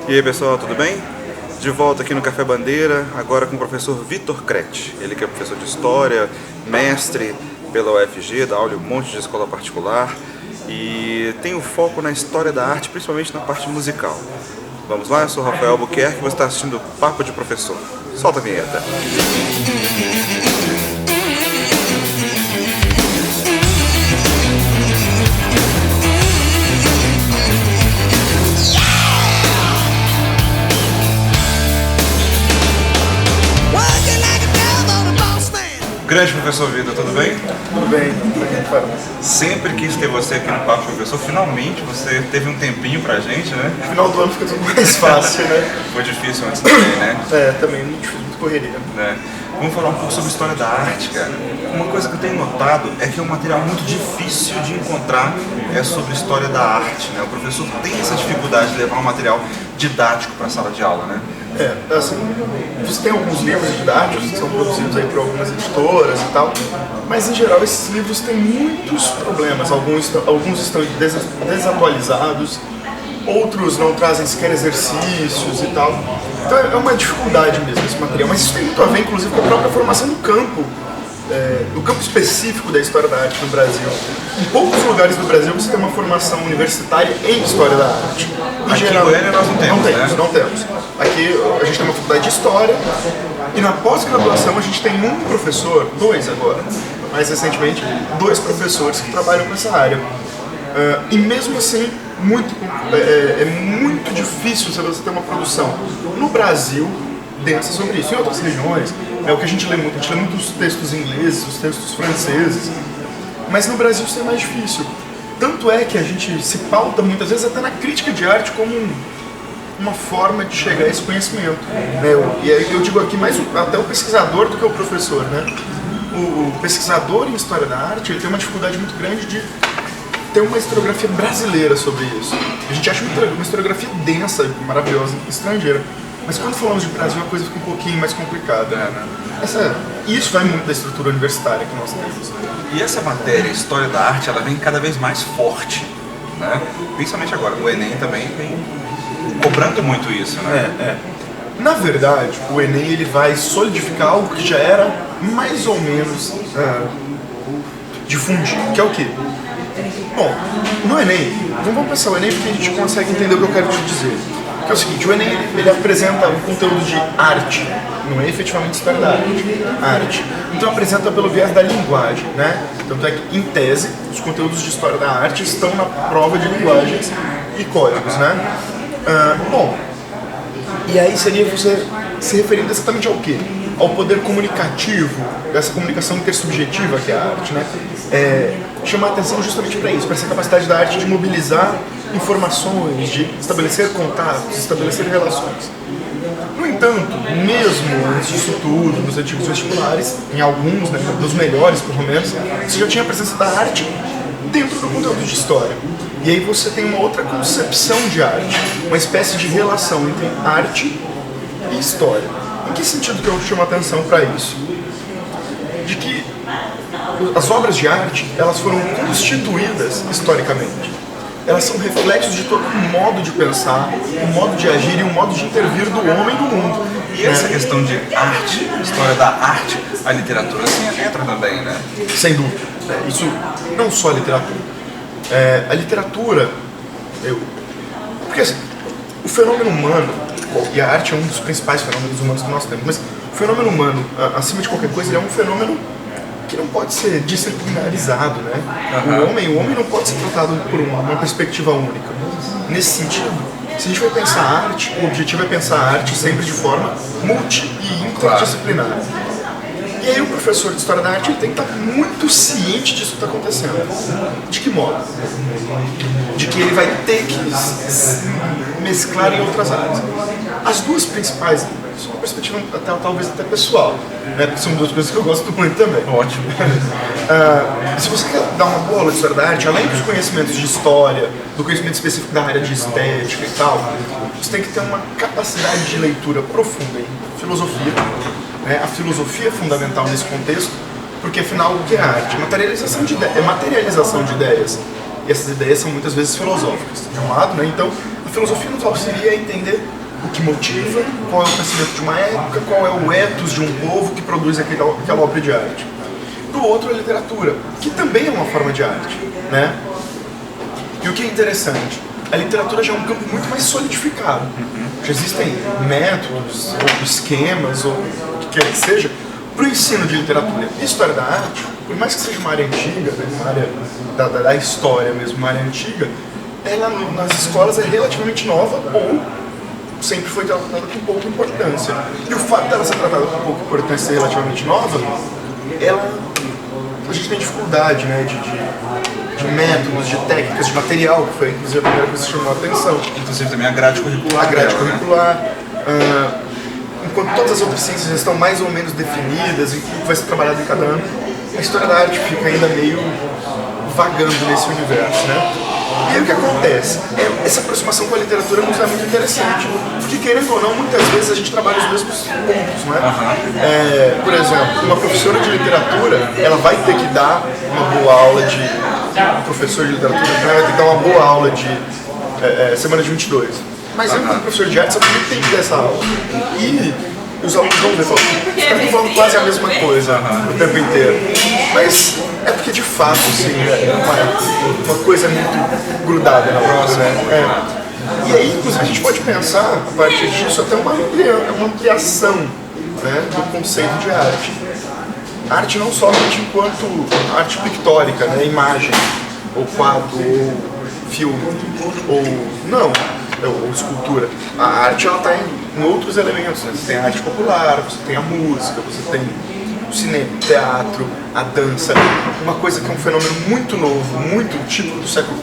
E aí pessoal, tudo bem? De volta aqui no Café Bandeira, agora com o professor Vitor Crete. Ele que é professor de História, mestre pela UFG, dá aula em um monte de escola particular e tem o foco na história da arte, principalmente na parte musical. Vamos lá, eu sou Rafael Albuquerque e você está assistindo Papo de Professor. Solta a vinheta. Grande professor Vitor, tudo bem? Tudo bem, Sempre quis ter você aqui no Papo Professor, finalmente você teve um tempinho pra gente, né? No final do ano fica tudo mais fácil, né? Foi difícil antes também, né? Também muito difícil, muito correria. Vamos falar um pouco sobre história da arte, cara. Uma coisa que eu tenho notado é que é um material muito difícil de encontrar sobre história da arte, né? O professor tem essa dificuldade de levar um material didático para a sala de aula, né? Assim, você tem alguns livros didáticos que são produzidos aí por algumas editoras e tal, mas em geral esses livros têm muitos problemas, alguns estão desatualizados, outros não trazem sequer exercícios e tal, então é uma dificuldade mesmo esse material, mas isso tem muito a ver inclusive com a própria formação do campo específico da história da arte no Brasil. Em poucos lugares do Brasil você tem uma formação universitária em história da arte. Aqui em Goiânia nós não temos, não temos. Aqui a gente tem uma faculdade de história e na pós-graduação a gente tem um professor, dois agora, mais recentemente, dois professores que trabalham nessa área. E mesmo assim, é muito difícil você ter uma produção no Brasil densa sobre isso. Em outras regiões, é o que a gente lê muito os textos ingleses, os textos franceses, mas no Brasil isso é mais difícil. Tanto é que a gente se pauta muitas vezes até na crítica de arte como uma forma de chegar a esse conhecimento, né? E aí eu digo aqui mais até o pesquisador do que o professor, né? O pesquisador em história da arte, ele tem uma dificuldade muito grande de ter uma historiografia brasileira sobre isso. A gente acha uma historiografia densa, maravilhosa, estrangeira. Mas quando falamos de Brasil, a coisa fica um pouquinho mais complicada, né? Isso vai muito da estrutura universitária que nós temos. E essa matéria, História da Arte, ela vem cada vez mais forte, né? Principalmente agora, o Enem também vem cobrando muito isso, né? Na verdade, o Enem ele vai solidificar algo que já era mais ou menos difundido, que é o quê? Bom, no Enem, vamos pensar o Enem porque a gente consegue entender o que eu quero te dizer. Que é o seguinte, o Enem ele apresenta um conteúdo de arte, não é efetivamente história da arte. Então apresenta pelo viés da linguagem, né? Tanto é que, em tese, os conteúdos de história da arte estão na prova de linguagens e códigos, né? E aí seria você se referindo exatamente ao quê? Ao poder comunicativo, dessa comunicação intersubjetiva que é a arte, né? Chamar a atenção justamente para isso, para essa capacidade da arte de mobilizar informações, de estabelecer contatos, estabelecer relações. No entanto, mesmo antes disso tudo, nos antigos vestibulares, em alguns, né, dos melhores pelo menos, você já tinha a presença da arte dentro do conteúdo de história. E aí você tem uma outra concepção de arte, uma espécie de relação entre arte e história. Em que sentido que eu chamo a atenção para isso? De que as obras de arte, elas foram constituídas historicamente. Elas são reflexos de todo um modo de pensar, um modo de agir e um modo de intervir do homem no mundo. E essa questão de arte, história da arte, a literatura assim entra também, né? Sem dúvida. Isso não só a literatura. A literatura, porque assim, o fenômeno humano, e a arte é um dos principais fenômenos humanos que nós temos, mas o fenômeno humano, acima de qualquer coisa, ele é um fenômeno que não pode ser disciplinarizado, né? O homem não pode ser tratado por uma perspectiva única. Nesse sentido, se a gente vai pensar a arte, o objetivo é pensar a arte sempre de forma multi e interdisciplinar. E aí o professor de História da Arte ele tem que estar muito ciente disso que está acontecendo. De que modo? De que ele vai ter que mesclar em outras áreas. As duas principais, isso é uma perspectiva talvez até pessoal, né? Porque são duas coisas que eu gosto muito também. Ótimo. Se você quer dar uma boa aula de História da Arte, além dos conhecimentos de história, do conhecimento específico da área de estética e tal, você tem que ter uma capacidade de leitura profunda em filosofia. A filosofia é fundamental nesse contexto, porque afinal o que é arte? É materialização de ideias. E essas ideias são muitas vezes filosóficas, de um lado, né? Então a filosofia nos auxilia a entender o que motiva, qual é o pensamento de uma época, qual é o ethos de um povo que produz aquela obra de arte. Para o outro, a literatura, que também é uma forma de arte, né? E o que é interessante, a literatura já é um campo muito mais solidificado. Já existem métodos, ou esquemas, ou o que quer que seja, para o ensino de literatura e história da arte. Por mais que seja uma área antiga, né, uma área da história mesmo, uma área antiga, ela nas escolas é relativamente nova ou sempre foi tratada com pouca importância. E o fato dela ser tratada com pouca importância e ser relativamente nova, a gente tem dificuldade, né, de métodos, de técnicas, de material, que foi inclusive a primeira coisa que chamou a atenção. Inclusive também a grade curricular. A grade curricular. Enquanto todas as outras ciências já estão mais ou menos definidas e o que vai ser trabalhado em cada ano, a história da arte fica ainda meio vagando nesse universo, né? E aí o que acontece? Essa aproximação com a literatura nos é muito interessante, porque querendo ou não, muitas vezes a gente trabalha os mesmos pontos, né? Por exemplo, uma professora de literatura, ela vai ter que dar uma boa aula de... Um professor de literatura vai ter que dar uma boa aula de semana de 22. Mas eu, como professor de arte, eu também tenho que dar essa aula. E os alunos vão ver, estão falando quase a mesma coisa o tempo inteiro. Mas é porque, de fato, assim, é uma coisa muito grudada na outra, né? E aí, inclusive, a gente pode pensar, a partir disso, até uma ampliação, né, do conceito de arte. Arte não somente enquanto arte pictórica, né, imagem, ou quadro, ou filme, ou escultura. A arte, ela está em outros elementos, né? Você tem a arte popular, você tem a música, você tem o cinema, o teatro, a dança. Uma coisa que é um fenômeno muito novo, muito típico do século,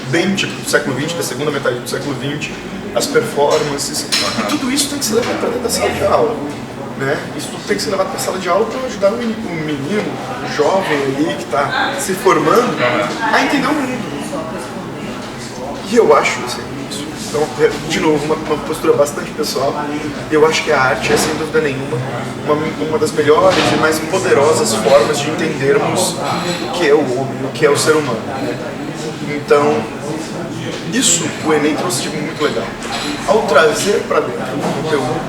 bem típico do século XX, da segunda metade do século XX, as performances. E tudo isso tem que ser levado para dentro da sala de aula, né? Isso tudo tem que ser levado para a sala de aula para ajudar o menino, o jovem ali que está se formando, a entender o mundo. E eu acho assim, isso. Então, de novo, uma postura bastante pessoal. Eu acho que a arte é, sem dúvida nenhuma, uma das melhores e mais poderosas formas de entendermos o que é o homem, o que é o ser humano. Então, isso o Enem trouxe de muito legal. Ao trazer para dentro do conteúdo,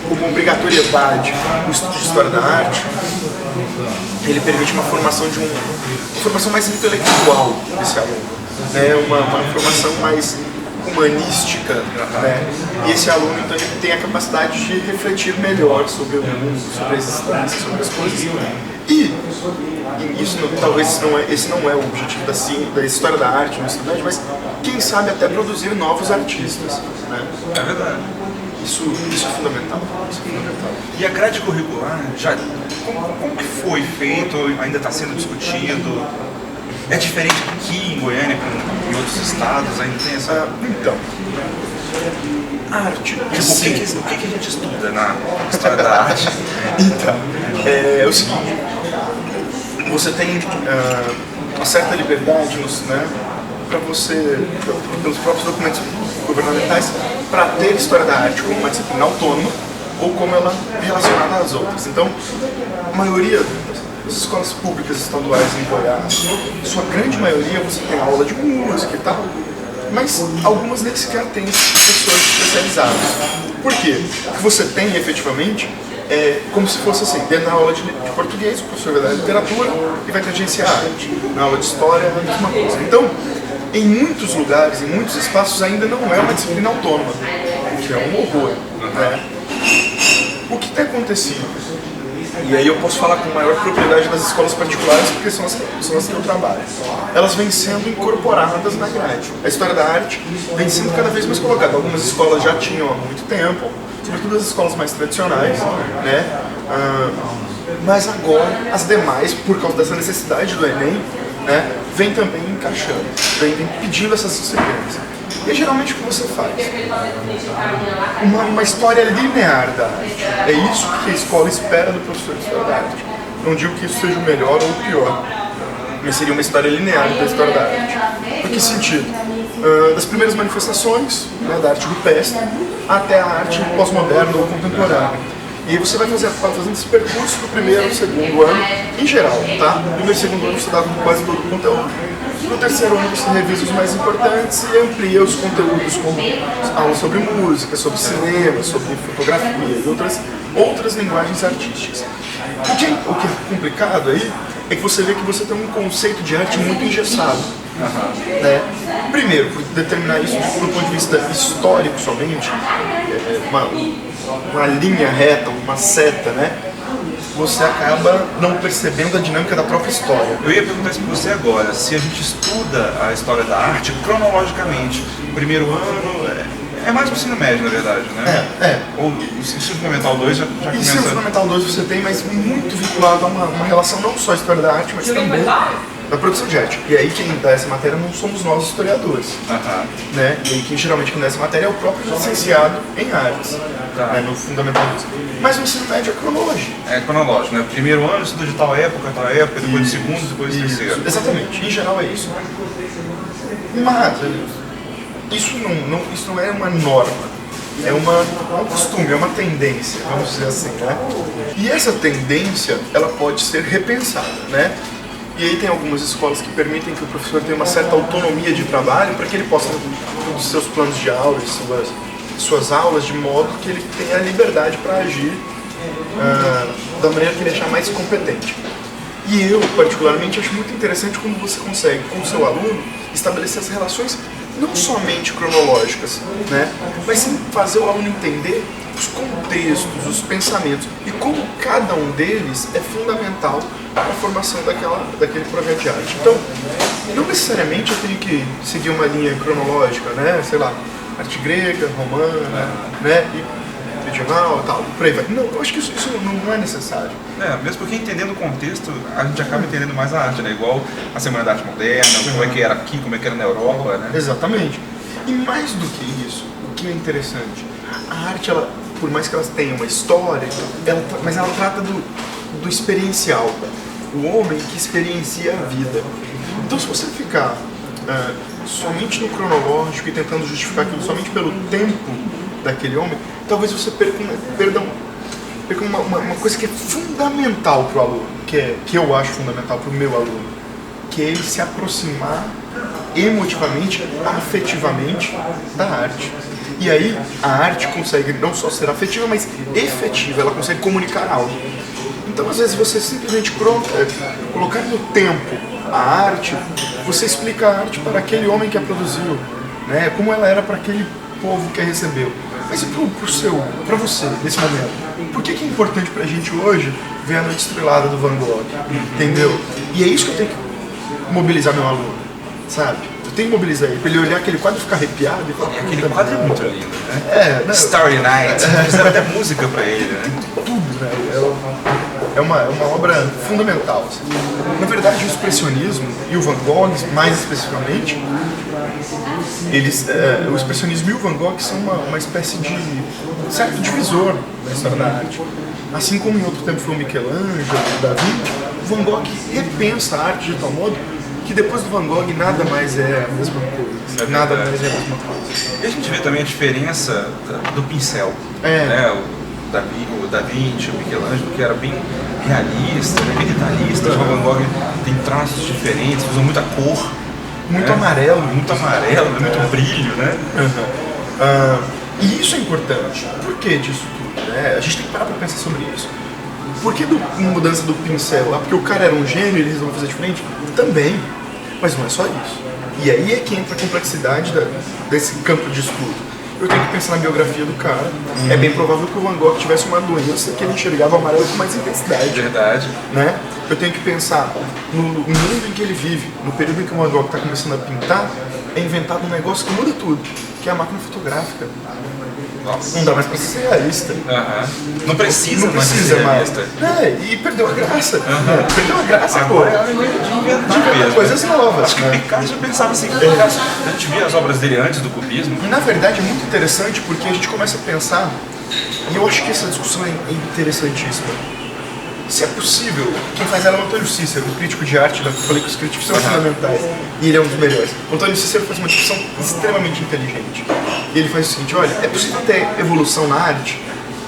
como obrigatoriedade, o estudo de história da arte, ele permite uma formação mais intelectual desse aluno, né? Uma formação mais humanística, né? E esse aluno, então, ele tem a capacidade de refletir melhor sobre o mundo, sobre a existência, sobre as coisas. E isso, talvez esse não é o objetivo da história da arte na estudante, mas quem sabe até produzir novos artistas, né? É verdade. Isso é fundamental. E a grade curricular, como que foi feito, ainda está sendo discutido? É diferente aqui em Goiânia, em outros estados, ainda tem essa... Então, arte... Tipo, o que a gente estuda na história da arte? Então, é o seguinte, você tem uma certa liberdade, né, para você, pelos próprios documentos governamentais, para ter história da arte como uma disciplina autônoma ou como ela é relacionada às outras. Então, a maioria das escolas públicas estaduais em Goiás, sua grande maioria, você tem aula de música e tal, mas algumas nem sequer têm professores especializados. Por quê? O que você tem efetivamente é como se fosse assim, dentro da aula de português, o professor vai dar literatura e vai tangenciar a arte. Na aula de história é a mesma coisa. Então, em muitos lugares, em muitos espaços, ainda não é uma disciplina autônoma, o que é um horror, né? O que tem acontecido? E aí eu posso falar com maior propriedade das escolas particulares, porque são as que eu trabalho. Elas vêm sendo incorporadas na grade. A história da arte vem sendo cada vez mais colocada. Algumas escolas já tinham há muito tempo, sobretudo as escolas mais tradicionais, né? Mas agora as demais, por causa dessa necessidade do Enem, né, vem também encaixando, vem pedindo essas disciplinas. E geralmente o que você faz? Uma história linear da arte. É isso que a escola espera do professor de história da arte. Não digo que isso seja o melhor ou o pior, mas seria uma história linear da história da arte. Em que sentido? Das primeiras manifestações, né, da arte rupestre até a arte pós-moderna ou contemporânea. E aí você vai fazendo esse percurso do primeiro ao segundo ano, em geral, tá? No primeiro e segundo ano você dá quase todo o conteúdo. No terceiro ano você revisa os mais importantes e amplia os conteúdos como aulas sobre música, sobre cinema, sobre fotografia e outras linguagens artísticas. O que é complicado aí é que você vê que você tem um conceito de arte muito engessado. Né? Primeiro, por determinar isso do ponto de vista histórico somente, uma linha reta, uma seta, né? Você acaba não percebendo a dinâmica da própria história. Eu ia perguntar isso para você agora, se a gente estuda a história da arte cronologicamente, o primeiro ano é mais o ensino médio, na verdade, né? Ou o ensino fundamental 2 já começa... Ensino fundamental 2 você tem, mas muito vinculado a uma relação não só à história da arte, mas também da produção de arte. E aí quem dá essa matéria não somos nós, historiadores. Né? E aí geralmente quem dá essa matéria é o próprio licenciado em artes, né? No fundamental 2. Mas o ensino médio é cronológico. É cronológico, né? Primeiro ano estuda de tal época, depois de segundo, depois de terceiro. Exatamente, em geral é isso. Mas isso não é uma norma, é um costume, é uma tendência, vamos dizer assim, né? E essa tendência, ela pode ser repensada, né? E aí tem algumas escolas que permitem que o professor tenha uma certa autonomia de trabalho para que ele possa produzir seus planos de aula e suas aulas de modo que ele tenha a liberdade para agir da maneira que ele achar mais competente. E eu, particularmente, acho muito interessante quando você consegue, com o seu aluno, estabelecer as relações não somente cronológicas, né? Mas sim fazer o aluno entender os contextos, os pensamentos e como cada um deles é fundamental para a formação daquele projeto de arte. Então, não necessariamente eu tenho que seguir uma linha cronológica, né? Sei lá, arte grega, romana, né? E medieval e tal, por aí vai. Não, eu acho que isso não é necessário. Mesmo porque entendendo o contexto, a gente acaba entendendo mais a arte, né? Igual a Semana da Arte Moderna, como é que era aqui, como é que era na Europa, né? Exatamente. E mais do que isso, o que é interessante, a arte, ela, por mais que ela tenha uma história, mas ela trata do experiencial. O homem que experiencia a vida. Então, se você ficar somente no cronológico e tentando justificar aquilo somente pelo tempo daquele homem, talvez você perca uma coisa que é fundamental para o aluno, que eu acho fundamental para o meu aluno, que é ele se aproximar emotivamente, afetivamente da arte. E aí a arte consegue não só ser afetiva, mas efetiva, ela consegue comunicar algo. Então, às vezes, você simplesmente colocar no tempo a arte, você explica a arte para aquele homem que a produziu, né? Como ela era para aquele povo que a recebeu. Mas e para você, nesse momento? Por que é importante pra gente hoje ver a Noite Estrelada do Van Gogh? Entendeu? E é isso que eu tenho que mobilizar meu aluno, sabe? Eu tenho que mobilizar ele, pra ele olhar aquele quadro e ficar arrepiado e falar, aquele quadro é muito lindo, né? Starry Night, fizeram até música pra ele, né? Tudo, né? É uma obra fundamental. Assim. Na verdade, o expressionismo e o Van Gogh, mais especificamente, o expressionismo e o Van Gogh são uma espécie de certo divisor na história da arte. Assim como em outro tempo foi o Michelangelo, o Da Vinci, o Van Gogh repensa a arte de tal modo que depois do Van Gogh nada mais é a mesma coisa. Nada mais é a mesma coisa. E a gente vê também a diferença do pincel. Né? O Da Vinci, o Michelangelo, que era bem realista, bem detalhista. O Van Gogh tem traços diferentes, usa muita cor. Muito amarelo. Muito amarelo, muito brilho, né? E isso é importante. Por que disso tudo? Né? A gente tem que parar para pensar sobre isso. Por que mudança do pincel lá? Porque o cara era um gênio e ele resolveu fazer diferente? Também. Mas não é só isso. E aí é que entra a complexidade desse campo de estudo. Eu tenho que pensar na biografia do cara. É bem provável que o Van Gogh tivesse uma doença que ele enxergava o amarelo com mais intensidade. Verdade. Né? Eu tenho que pensar no mundo em que ele vive, no período em que o Van Gogh está começando a pintar, é inventado um negócio que muda tudo, que é a máquina fotográfica. Nossa. Não dá mais pra ser realista. Não precisa mais ser realista. E perdeu a graça. Perdeu a graça, agora é de inventar coisas novas. Acho que o Picasso pensava assim, a gente via as obras dele antes do cubismo. E na verdade é muito interessante porque a gente começa a pensar, e eu acho que essa discussão é interessantíssima. Se é possível, quem faz ela é o Antônio Cícero, o crítico de arte, eu falei que os críticos são fundamentais, e ele é um dos melhores. O Antônio Cícero faz uma discussão extremamente inteligente. E ele faz o seguinte, olha, é possível ter evolução na arte?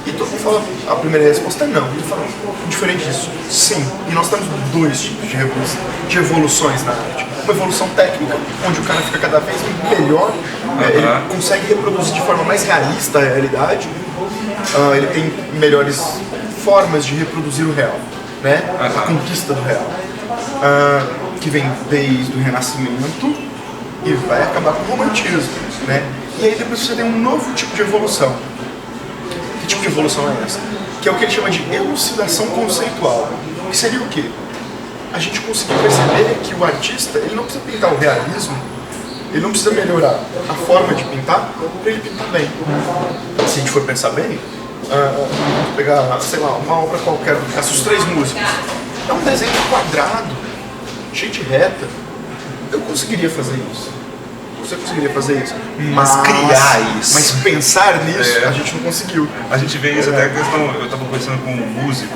E todo mundo fala, a primeira resposta é não. Ele fala, diferente disso, sim. E nós temos dois tipos de evoluções na arte. uma evolução técnica, onde o cara fica cada vez melhor, ele consegue reproduzir de forma mais realista a realidade, ele tem melhores formas de reproduzir o real, né? A conquista do real, que vem desde o Renascimento e vai acabar com o romantismo, né? E aí depois você tem um novo tipo de evolução. Que tipo de evolução é essa? Que é o que ele chama de elucidação conceitual. Que seria o quê? A gente conseguir perceber que o artista, ele não precisa pintar o realismo, ele não precisa melhorar a forma de pintar para ele pintar bem. Se a gente for pensar bem, pegar, sei lá, uma obra qualquer, os Três Músicos, é um desenho quadrado, cheio de reta. Eu conseguiria fazer isso. Você conseguiria fazer isso. Mas criar isso. Mas pensar nisso, a gente não conseguiu. A gente vê isso até a questão. Eu estava conversando com um músico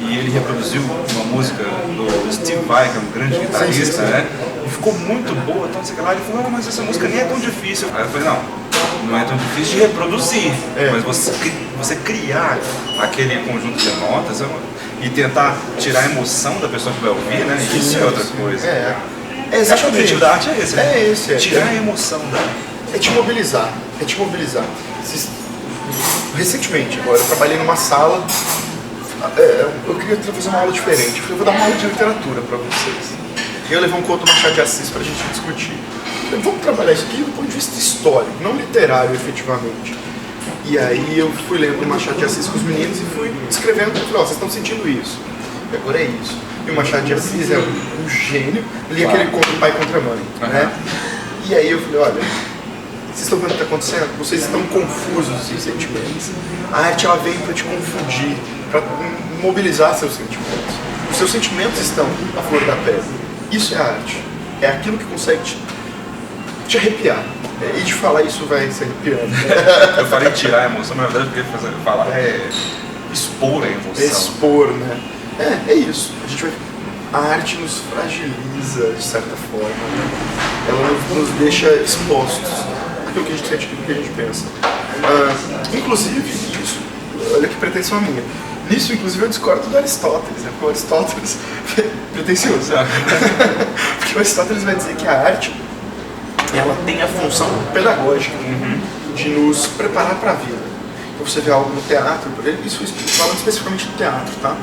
e ele reproduziu uma música do Steve Vai, que é um grande guitarrista, né? E ficou muito boa, então, sei lá. Ele falou, não, mas essa música nem é tão difícil. Aí eu falei, não é tão difícil de reproduzir, mas você criar aquele conjunto de notas e tentar tirar a emoção da pessoa que vai ouvir, né? Isso é outra coisa. Exatamente. O objetivo da arte é esse, né? É esse. Tirar a emoção da... É te mobilizar. Recentemente, agora, eu trabalhei numa sala, eu queria fazer uma aula diferente. Eu vou dar uma aula de literatura para vocês. E eu levei um conto do Machado de Assis para a gente discutir. Vamos trabalhar isso aqui do ponto de vista histórico, não literário, efetivamente. E aí eu fui lendo o Machado de Assis com os meninos e fui escrevendo. Eu falei, vocês estão sentindo isso. E agora é isso. E o Machado de Assis é um gênio, li aquele conto do pai contra a mãe, né? E aí eu falei, olha, vocês estão vendo o que está acontecendo? Vocês estão confusos em sentimentos. A arte, ela veio para te confundir, para mobilizar seus sentimentos. Os seus sentimentos estão à flor da pele. Isso é arte. É aquilo que consegue te arrepiar. E de falar isso vai se arrepiando. Eu falei tirar a emoção, mas na verdade eu queria falar expor a emoção. Expor, né? É isso. A arte nos fragiliza de certa forma, né? Ela nos deixa expostos àquilo que a gente sente, àquilo que a gente pensa. Inclusive, isso, olha que pretensão minha. Nisso, inclusive, eu discordo do Aristóteles, né? Porque o Aristóteles é pretencioso. Porque o Aristóteles vai dizer que a arte, ela tem a função pedagógica de nos preparar para a vida. Então você vê algo no teatro, isso falando especificamente do teatro, tá?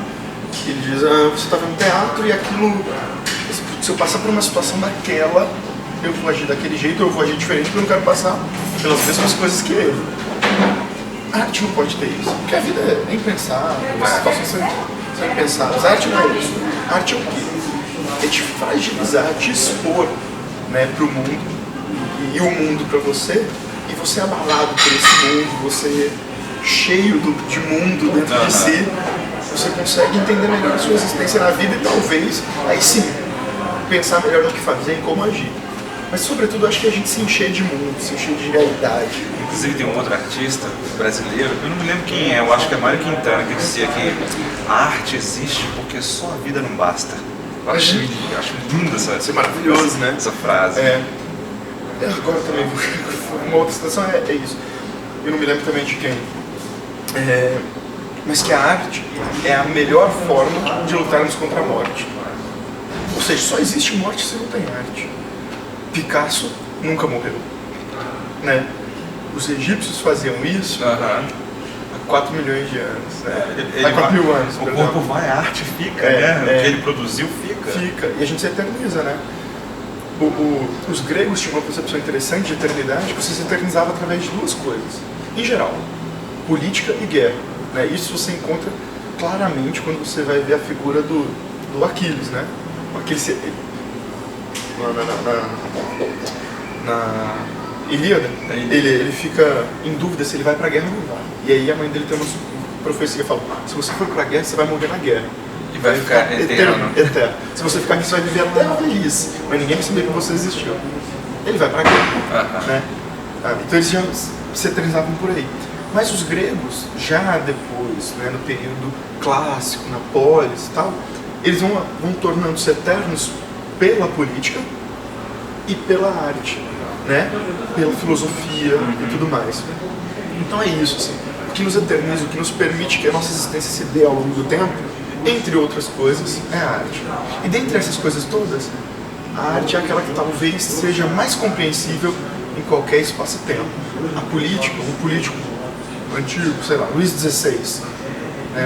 Ele diz, você está vendo teatro e aquilo, se eu passar por uma situação daquela, eu vou agir daquele jeito, eu vou agir diferente porque eu não quero passar pelas mesmas coisas que ele. A arte não pode ter isso, porque a vida é impensável, as situações são impensáveis. A arte não é isso. A arte é o quê? É te fragilizar, te expor, né, para o mundo e o mundo para você, e você é abalado por esse mundo, você cheio de mundo dentro de si. Você consegue entender melhor a sua existência na vida e talvez, aí sim, pensar melhor no que fazer e como agir. Mas sobretudo acho que a gente se encher de mundo, se encher de realidade. Inclusive tem um outro artista brasileiro, eu não me lembro quem é, eu acho que é Mário Quintana, que dizia que a arte existe porque só a vida não basta. Eu acho linda essa maravilhoso, né? Essa frase. Agora também, uma outra situação é isso. Eu não me lembro também de quem. Mas que a arte é a melhor forma de lutarmos contra a morte. Ou seja, só existe morte se não tem arte. Picasso nunca morreu, né? Os egípcios faziam isso há 4 milhões de anos, né? Há 4 mil anos. O corpo vai, a arte fica, né? O que ele produziu fica. Fica, e a gente se eterniza, né? Os gregos tinham uma concepção interessante de eternidade, que você se eternizava através de duas coisas, em geral, política e guerra. Né? Isso você encontra claramente quando você vai ver a figura do Aquiles, né? Aquiles, na Ilíada, ele fica em dúvida se ele vai pra guerra ou não vai. E aí a mãe dele tem uma profecia que fala, se você for pra guerra, você vai morrer na guerra. E vai ficar eterno. Se você ficar aqui, você vai viver até a velhice, mas ninguém vai saber que você existiu. Ele vai pra guerra, né? Então eles já se eternizavam por aí. Mas os gregos, já depois, né, no período clássico, na polis e tal, eles vão tornando-se eternos pela política e pela arte, né? Pela filosofia e tudo mais. Então é isso, assim, o que nos eterniza, o que nos permite que a nossa existência se dê ao longo do tempo, entre outras coisas, é a arte. E dentre essas coisas todas, A arte é aquela que talvez seja mais compreensível em qualquer espaço-tempo. A política, um político antigo, sei lá, Luís XVI,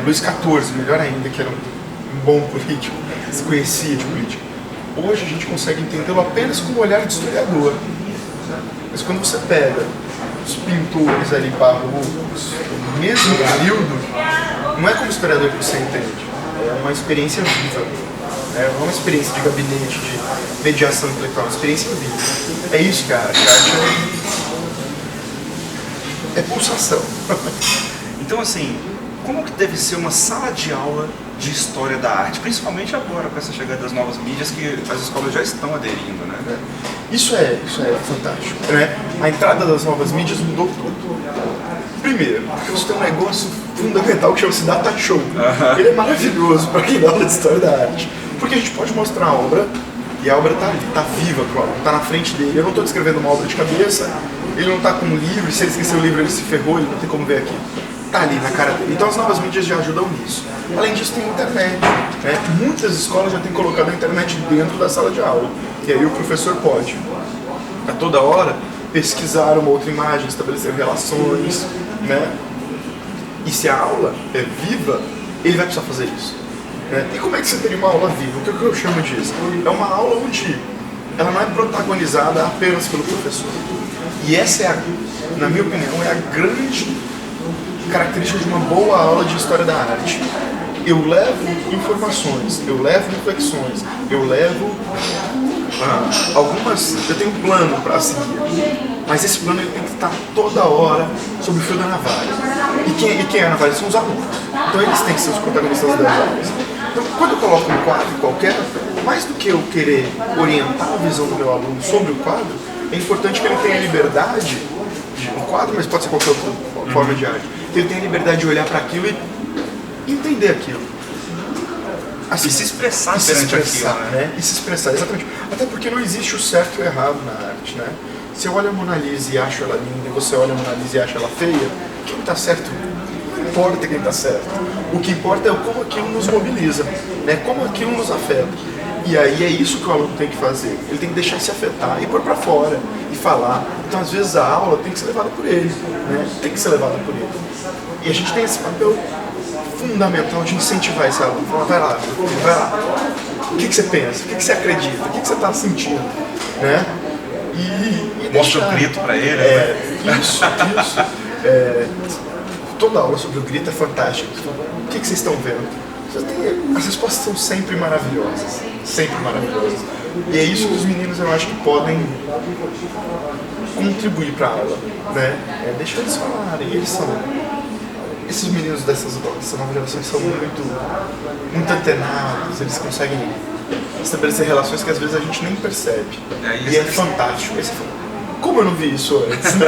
Luís XIV, melhor ainda, que era um bom político, se conhecia de política. Hoje a gente consegue entendê-lo apenas com o olhar de historiador. Mas quando você pega os pintores ali barrocos, do mesmo período, não é como historiador que você entende, é uma experiência viva. Não é uma experiência de gabinete, de mediação intelectual, é uma experiência viva. É isso que a arte é pulsação. Então, assim, como que deve ser uma sala de aula de história da arte, principalmente agora com essa chegada das novas mídias que as escolas já estão aderindo, né? Isso é fantástico, né? A entrada das novas mídias mudou tudo. Primeiro, porque você tem um negócio fundamental que chama-se data show. Ele é maravilhoso para quem dá aula de história da arte, porque a gente pode mostrar a obra e a obra está ali, está viva, está na frente dele. Eu não estou descrevendo uma obra de cabeça, ele não está com um livro, e se ele esquecer o livro ele se ferrou, ele não tem como ver aqui. Está ali na cara dele. Então as novas mídias já ajudam nisso. Além disso tem a internet, né? Muitas escolas já têm colocado a internet dentro da sala de aula, e aí o professor pode, a toda hora, pesquisar uma outra imagem, estabelecer relações, né? E se a aula é viva, ele vai precisar fazer isso. E como é que você teria uma aula viva? O que eu chamo disso? É uma aula onde ela não é protagonizada apenas pelo professor. E essa na minha opinião, é a grande característica de uma boa aula de história da arte. Eu levo informações, eu levo reflexões, eu levo eu tenho um plano para seguir, mas esse plano ele tem que estar toda hora sob o fio da navalha. E quem é a navalha? São os alunos. Então eles têm que ser os protagonistas das aulas. Então quando eu coloco um quadro qualquer, mais do que eu querer orientar a visão do meu aluno sobre o quadro, é importante que ele tenha liberdade de um quadro, mas pode ser qualquer outra forma de arte. Que ele tenha liberdade de olhar para aquilo e entender aquilo. Assim, e se expressar perante aquilo, né? E se expressar, exatamente. Até porque não existe o certo e o errado na arte, né? Se eu olho a Mona Lisa e acho ela linda, e você olha a Mona Lisa e acha ela feia, quem está certo? Não importa quem está certo. O que importa é como aquilo nos mobiliza, né? Como aquilo nos afeta. E aí é isso que o aluno tem que fazer. Ele tem que deixar se afetar e pôr para fora e falar. Então, às vezes, a aula tem que ser levada por ele, né? Tem que ser levada por ele. E a gente tem esse papel fundamental de incentivar esse aluno. Falar, vai lá. O que você pensa? O que você acredita? O que você está sentindo? Né? E mostra o grito para ele. Isso. Toda aula sobre o grito é fantástica. O que vocês estão vendo? As respostas são sempre maravilhosas. Sempre maravilhosas. E é isso que os meninos, eu acho que podem contribuir para a aula. Né? Deixa eles falarem. Eles são... Esses meninos dessa nova geração são muito antenados, eles conseguem estabelecer relações que às vezes a gente nem percebe. E é fantástico. Como eu não vi isso antes, né?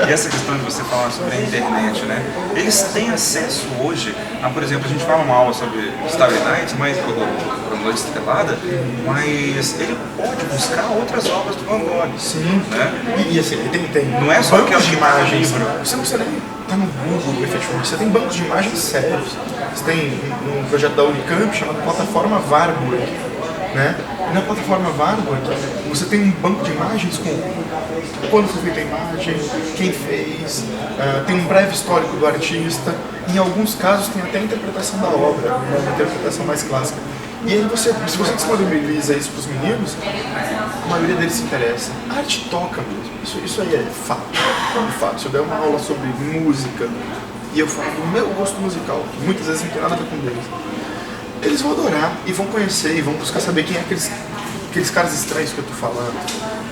E essa questão de você falar sobre a internet, né? Eles têm acesso hoje a, por exemplo, a gente fala uma aula sobre Starry Night, mais por Noite Estrelada, mas ele pode buscar outras obras do Van Gogh. Sim. Né? E assim, ele tem não é só bancos de imagens. livro. Você não precisa nem estar no Google, efetivamente. Você tem bancos de imagens sérios. Você tem um projeto da Unicamp chamado Plataforma Warburg. Né? E na plataforma Warburg, você tem um banco de imagens com quando foi feita a imagem, quem fez, tem um breve histórico do artista, em alguns casos tem até a interpretação da obra, uma interpretação mais clássica. E aí se você disponibiliza isso para os meninos, a maioria deles se interessa. A arte toca mesmo, isso aí é fato. Se eu der uma aula sobre música e eu falo do meu gosto musical, que muitas vezes não tem nada a ver com deles, eles vão adorar e vão conhecer e vão buscar saber quem é aqueles caras estranhos que eu tô falando.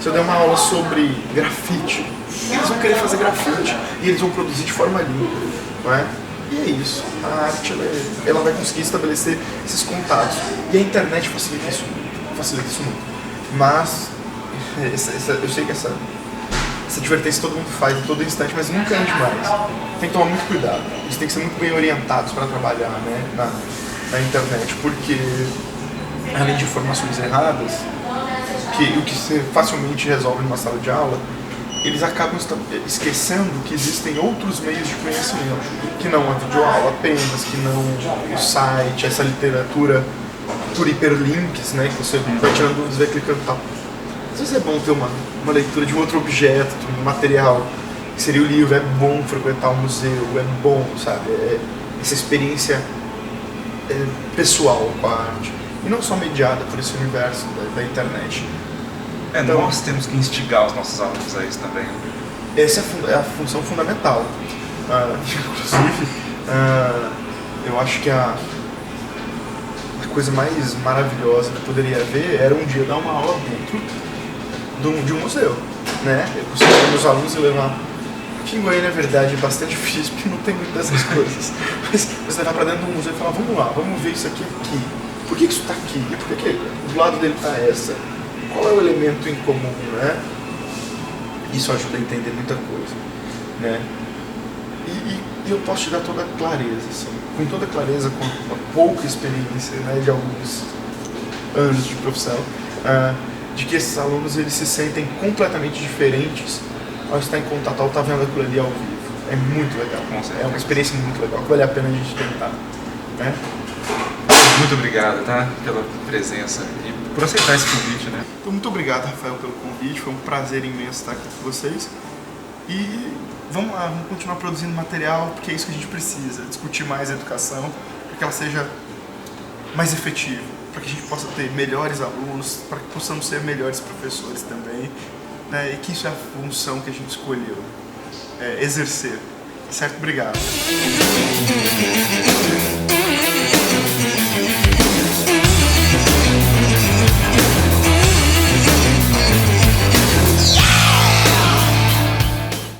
Se eu der uma aula sobre grafite, eles vão querer fazer grafite e eles vão produzir de forma limpa, não é? E é isso. A arte ela vai conseguir estabelecer esses contatos. E a internet facilita isso muito. Mas eu sei que essa advertência todo mundo faz a todo instante, mas nunca é demais. Tem que tomar muito cuidado. Eles têm que ser muito bem orientados para trabalhar, né, na internet, porque além de informações erradas, o que você facilmente resolve numa sala de aula, eles acabam esquecendo que existem outros meios de conhecimento, que não a videoaula apenas, que não o site, essa literatura por hiperlinks, né, que você vai tirando dúvidas, vai clicando e tal. Às vezes é bom ter uma leitura de um outro objeto, de um material, que seria o livro. É bom frequentar um museu, é bom, sabe, essa experiência pessoal com a arte, e não só mediada por esse universo da internet. Então, nós temos que instigar os nossos alunos a isso também. Essa é a função fundamental. Inclusive, eu acho que a coisa mais maravilhosa que eu poderia ver era um dia dar uma aula dentro de um museu, né? Eu costumo com meus alunos e levar. Aqui em Goiânia, na verdade, é bastante difícil porque não tem muitas dessas coisas. Mas você levar pra dentro do museu e falar: vamos lá, vamos ver isso aqui. Por que isso está aqui? E por que do lado dele está essa? Qual é o elemento em comum, né? Isso ajuda a entender muita coisa, né? E eu posso te dar toda a clareza, assim, com toda a clareza, com a pouca experiência, né, de alguns anos de profissão, de que esses alunos eles se sentem completamente diferentes ao estar em contato, ao estar vendo aquilo ali ao vivo. É muito legal, é uma experiência muito legal, que vale a pena a gente tentar, né? Muito obrigado, tá? Pela presença e por aceitar esse convite, né? Então, muito obrigado, Rafael, pelo convite. Foi um prazer imenso estar aqui com vocês. E vamos lá, vamos continuar produzindo material, porque é isso que a gente precisa. Discutir mais a educação, para que ela seja mais efetiva, para que a gente possa ter melhores alunos, para que possamos ser melhores professores também, né? E que isso é a função que a gente escolheu exercer. Certo? Obrigado.